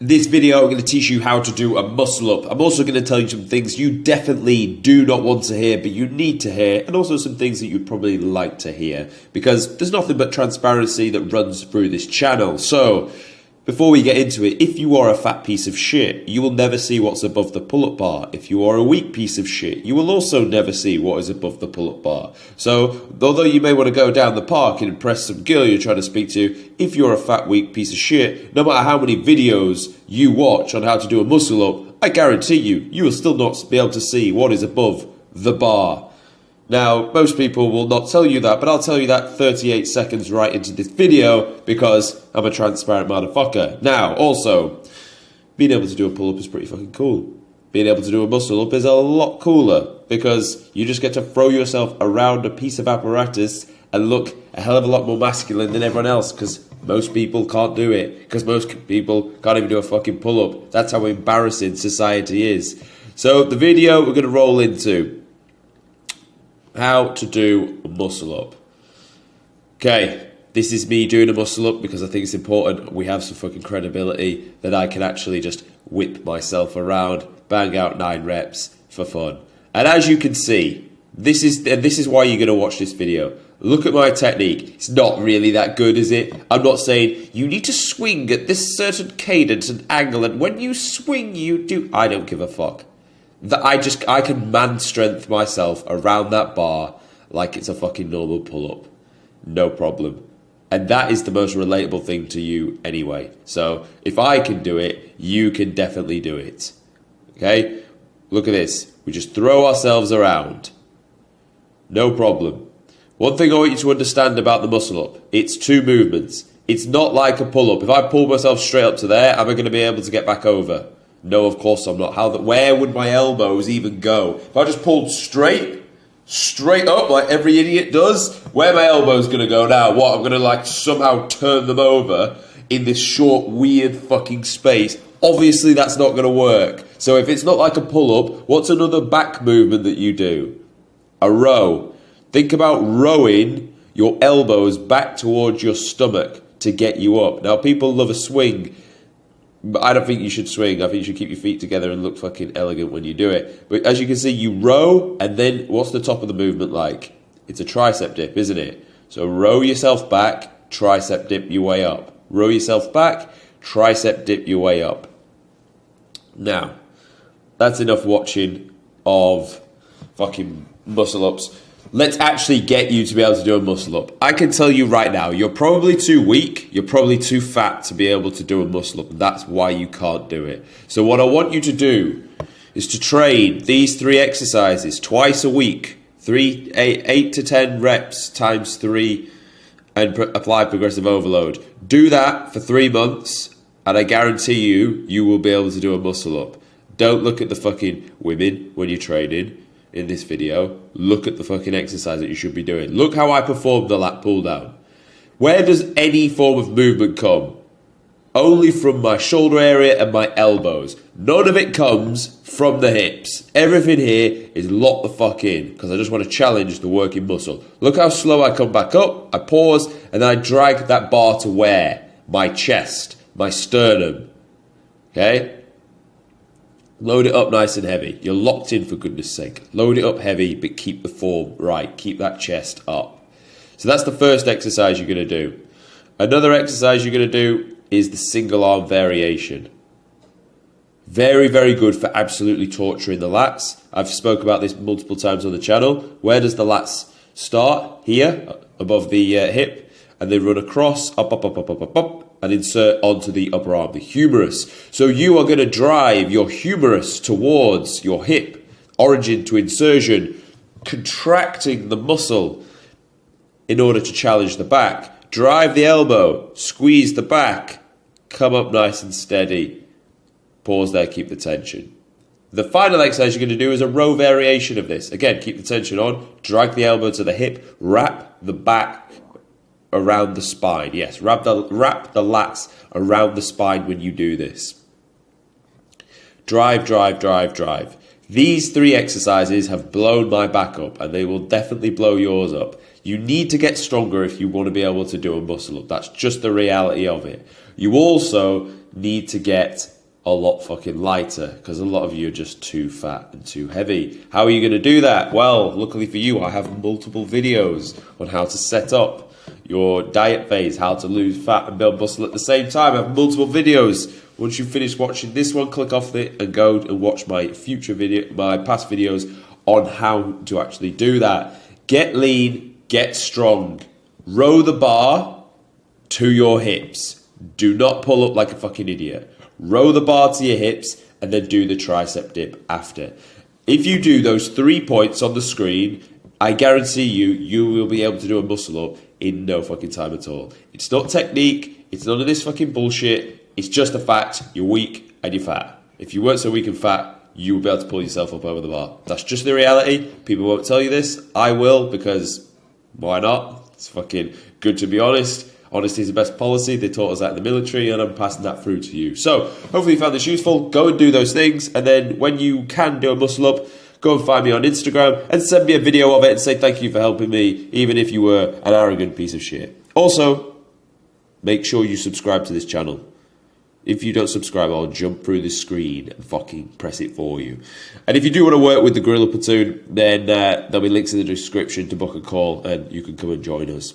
In this video, I'm going to teach you how to do a muscle up. I'm also going to tell you some things you definitely do not want to hear, but you need to hear, and also some things that you'd probably like to hear, because there's nothing but transparency that runs through this channel. So, before we get into it, if you are a fat piece of shit, you will never see what's above the pull-up bar. If you are a weak piece of shit, you will also never see what is above the pull-up bar. So, although you may want to go down the park and impress some girl you're trying to speak to, if you're a fat, weak piece of shit, no matter how many videos you watch on how to do a muscle up, I guarantee you will still not be able to see what is above the bar. Now, most people will not tell you that, but I'll tell you that 38 seconds right into this video because I'm a transparent motherfucker. Now, also, being able to do a pull-up is pretty fucking cool. Being able to do a muscle-up is a lot cooler because you just get to throw yourself around a piece of apparatus and look a hell of a lot more masculine than everyone else because most people can't do it, because most people can't even do a fucking pull-up. That's how embarrassing society is. So, the video we're going to roll into: how to do a muscle up. Okay, this is me doing a muscle up because I think it's important we have some fucking credibility that I can actually just whip myself around, bang out 9 reps for fun. And as you can see, this is why you're going to watch this video. Look at my technique. It's not really that good, is it? I'm not saying you need to swing at this certain cadence and angle, and when you swing, you do. I don't give a fuck. That I can man strength myself around that bar like it's a fucking normal pull-up. No problem. And that is the most relatable thing to you anyway. So if I can do it, you can definitely do it. Okay? Look at this. We just throw ourselves around. No problem. One thing I want you to understand about the muscle up, it's 2 movements. It's not like a pull-up. If I pull myself straight up to there, am I going to be able to get back over? No, of course I'm not. Where would my elbows even go? If I just pulled straight up like every idiot does, where are my elbows going to go now? What, I'm going to somehow turn them over in this short, weird fucking space? Obviously that's not going to work. So if it's not like a pull-up, what's another back movement that you do? A row. Think about rowing your elbows back towards your stomach to get you up. Now people love a swing, but I don't think you should swing. I think you should keep your feet together and look fucking elegant when you do it. But as you can see, you row, and then what's the top of the movement like? It's a tricep dip, isn't it? So row yourself back, tricep dip your way up. Row yourself back, tricep dip your way up. Now, that's enough watching of fucking muscle-ups. Let's actually get you to be able to do a muscle-up. I can tell you right now, you're probably too weak, you're probably too fat to be able to do a muscle-up. That's why you can't do it. So what I want you to do is to train these 3 exercises twice a week, 8 to 10 reps times 3, and apply progressive overload. Do that for 3 months, and I guarantee you will be able to do a muscle-up. Don't look at the fucking women when you're training. In this video, look at the fucking exercise that you should be doing. Look how I performed the lat pull down. Where does any form of movement come? Only from my shoulder area and my elbows. None of it comes from the hips. Everything here is lock the fuck in because I just want to challenge the working muscle. Look how slow I come back up. I pause and then I drag that bar to where? My chest, my sternum. Okay? Load it up nice and heavy. You're locked in, for goodness sake. Load it up heavy, but keep the form right. Keep that chest up. So that's the first exercise you're going to do. Another exercise you're going to do is the single arm variation. Very, very good for absolutely torturing the lats. I've spoke about this multiple times on the channel. Where does the lats start? Here, above the hip. And they run across, up, and insert onto the upper arm, the humerus. So you are going to drive your humerus towards your hip, origin to insertion, contracting the muscle in order to challenge the back. Drive the elbow, squeeze the back, come up nice and steady. Pause there, keep the tension. The final exercise you're going to do is a row variation of this. Again, keep the tension on, drag the elbow to the hip, wrap the back around the spine. Yes, wrap the lats around the spine when you do this. Drive, drive, drive, drive. These 3 exercises have blown my back up, and they will definitely blow yours up. You need to get stronger if you want to be able to do a muscle up. That's just the reality of it. You also need to get a lot fucking lighter because a lot of you are just too fat and too heavy. How are you going to do that? Well, luckily for you, I have multiple videos on how to set up your diet phase, how to lose fat and build muscle at the same time. I have multiple videos. Once you finish watching this one, click off it and go and watch my past videos on how to actually do that. Get lean, get strong. Row the bar to your hips. Do not pull up like a fucking idiot. Row the bar to your hips and then do the tricep dip after. If you do those 3 points on the screen, I guarantee you will be able to do a muscle up in no fucking time at all. It's not technique. It's none of this fucking bullshit. It's just a fact. You're weak and you're fat. If you weren't so weak and fat, you will be able to pull yourself up over the bar. That's just the reality. People won't tell you this. I will, because why not? It's fucking good to be honest. Honesty is the best policy. They taught us that in the military, and I'm passing that through to you. So, hopefully you found this useful. Go and do those things, and then when you can do a muscle up, go and find me on Instagram and send me a video of it and say thank you for helping me, even if you were an arrogant piece of shit. Also, make sure you subscribe to this channel. If you don't subscribe, I'll jump through the screen and fucking press it for you. And if you do want to work with the Gorilla Platoon, then there'll be links in the description to book a call, and you can come and join us.